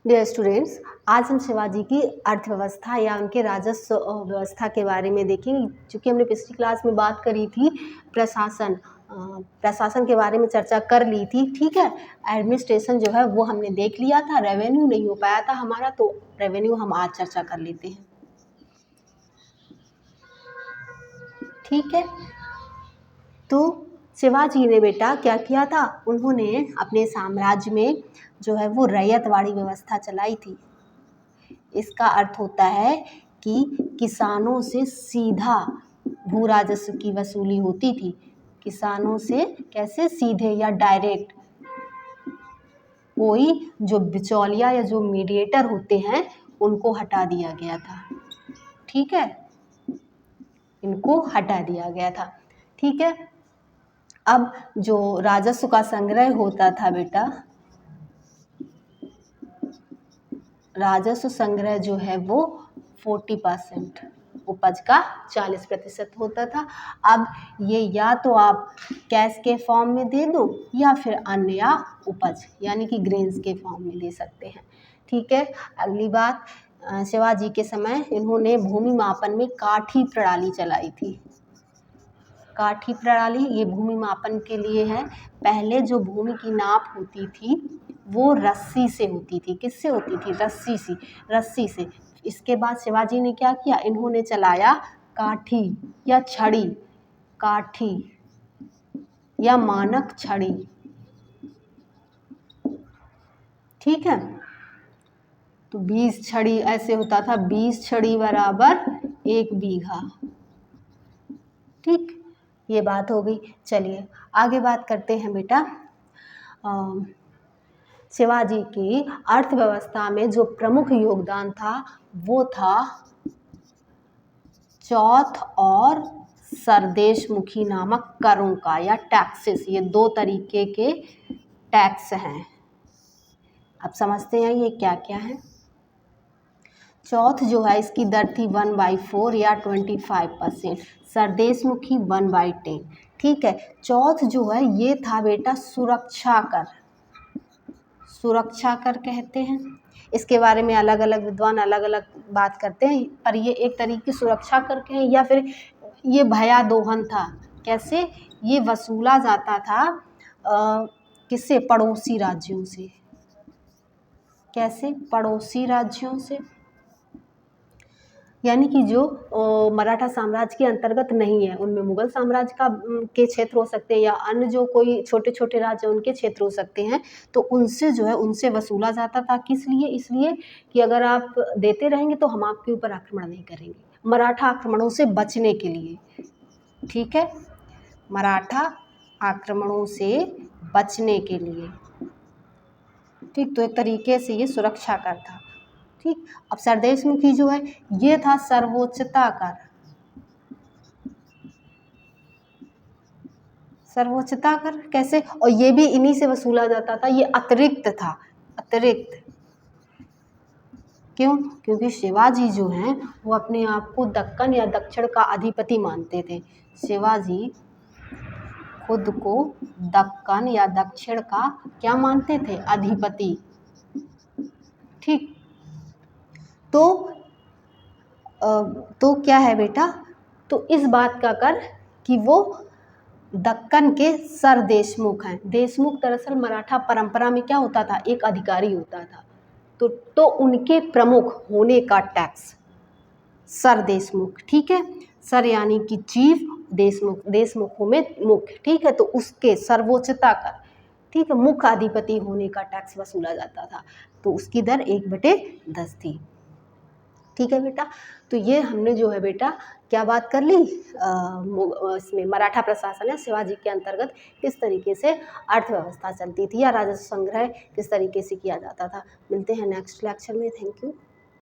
Dear students, आज हम शिवाजी की अर्थव्यवस्था या उनके राजस्व व्यवस्था के बारे में देखेंगे। चूँकि हमने पिछली क्लास में बात करी थी प्रशासन के बारे में चर्चा कर ली थी, ठीक है। एडमिनिस्ट्रेशन जो है वो हमने देख लिया था, रेवेन्यू नहीं हो पाया था हमारा, तो रेवेन्यू हम आज चर्चा कर लेते हैं, ठीक है। तो शिवाजी ने बेटा क्या किया था, उन्होंने अपने साम्राज्य में जो है वो रैयतवाड़ी व्यवस्था चलाई थी। इसका अर्थ होता है कि किसानों से सीधा भू राजस्व की वसूली होती थी। किसानों से कैसे, सीधे या डायरेक्ट। कोई जो बिचौलिया या जो मीडिएटर होते हैं उनको हटा दिया गया था, ठीक है, इनको हटा दिया गया था, ठीक है। अब जो राजस्व का संग्रह होता था बेटा, राजस्व संग्रह जो है वो 40%, उपज का 40% होता था। अब ये या तो आप कैश के फॉर्म में दे दो या फिर अन्य या उपज यानी कि ग्रेन्स के फॉर्म में दे सकते हैं, ठीक है। अगली बात, शिवाजी के समय इन्होंने भूमि मापन में काठी प्रणाली चलाई थी। काठी प्रणाली ये भूमि मापन के लिए है। पहले जो भूमि की नाप होती थी वो रस्सी से होती थी। किससे होती थी? रस्सी से। इसके बाद शिवाजी ने क्या किया, इन्होंने चलाया काठी या छड़ी, काठी या मानक छड़ी, ठीक है। तो 20 छड़ी ऐसे होता था, 20 छड़ी बराबर 1 बीघा, ठीक। ये बात हो गई। चलिए आगे बात करते हैं बेटा। शिवाजी की अर्थव्यवस्था में जो प्रमुख योगदान था वो था चौथ और सरदेशमुखी नामक करों का या टैक्सेस। ये दो तरीके के टैक्स हैं। अब समझते हैं ये क्या क्या है। चौथ जो है इसकी दर थी 1/4 या 25%, सरदेशमुखी 1/10, ठीक है। चौथ जो है ये था बेटा सुरक्षा कर, सुरक्षा कर कहते हैं। इसके बारे में अलग अलग विद्वान अलग अलग बात करते हैं, पर ये एक तरीके सुरक्षा कर के हैं या फिर ये भयादोहन था। कैसे ये वसूला जाता था, किससे? पड़ोसी राज्यों से। कैसे? पड़ोसी राज्यों से, यानी कि जो मराठा साम्राज्य के अंतर्गत नहीं है, उनमें मुगल साम्राज्य का के क्षेत्र हो सकते हैं या अन्य जो कोई छोटे छोटे राज्य उनके क्षेत्र हो सकते हैं, तो उनसे जो है उनसे वसूला जाता था। किस लिए? इसलिए कि अगर आप देते रहेंगे तो हम आपके ऊपर आक्रमण नहीं करेंगे, मराठा आक्रमणों से बचने के लिए, ठीक है, मराठा आक्रमणों से बचने के लिए, ठीक। तो एक तरीके से ये सुरक्षा कर था, ठीक। अब सरदेशमुखी जो है ये था सर्वोच्चता कर, सर्वोच्चता कर कैसे? और ये भी इन्हीं से वसूला जाता था, ये अतिरिक्त था, अतिरिक्त। क्यों? क्योंकि शिवाजी जो हैं वो अपने आप को दक्कन या दक्षिण का अधिपति मानते थे। शिवाजी खुद को दक्कन या दक्षिण का क्या मानते थे? अधिपति, ठीक। तो क्या है बेटा, तो इस बात का कर कि वो दक्कन के सर देशमुख हैं। देशमुख दरअसल मराठा परंपरा में क्या होता था? एक अधिकारी होता था, तो उनके प्रमुख होने का टैक्स सर देशमुख, ठीक है। सर यानी कि चीफ, देशमुख देशमुखों में मुख्य, ठीक है। तो उसके सर्वोच्चता कर, ठीक है, मुख्य अधिपति होने का टैक्स वसूला जाता था, तो उसकी दर 1/10 थी, ठीक है बेटा। तो ये हमने जो है बेटा क्या बात कर ली, इसमें मराठा प्रशासन है शिवाजी के अंतर्गत किस तरीके से अर्थव्यवस्था चलती थी या राजस्व संग्रह किस तरीके से किया जाता था। मिलते हैं नेक्स्ट लेक्चर में। Thank you.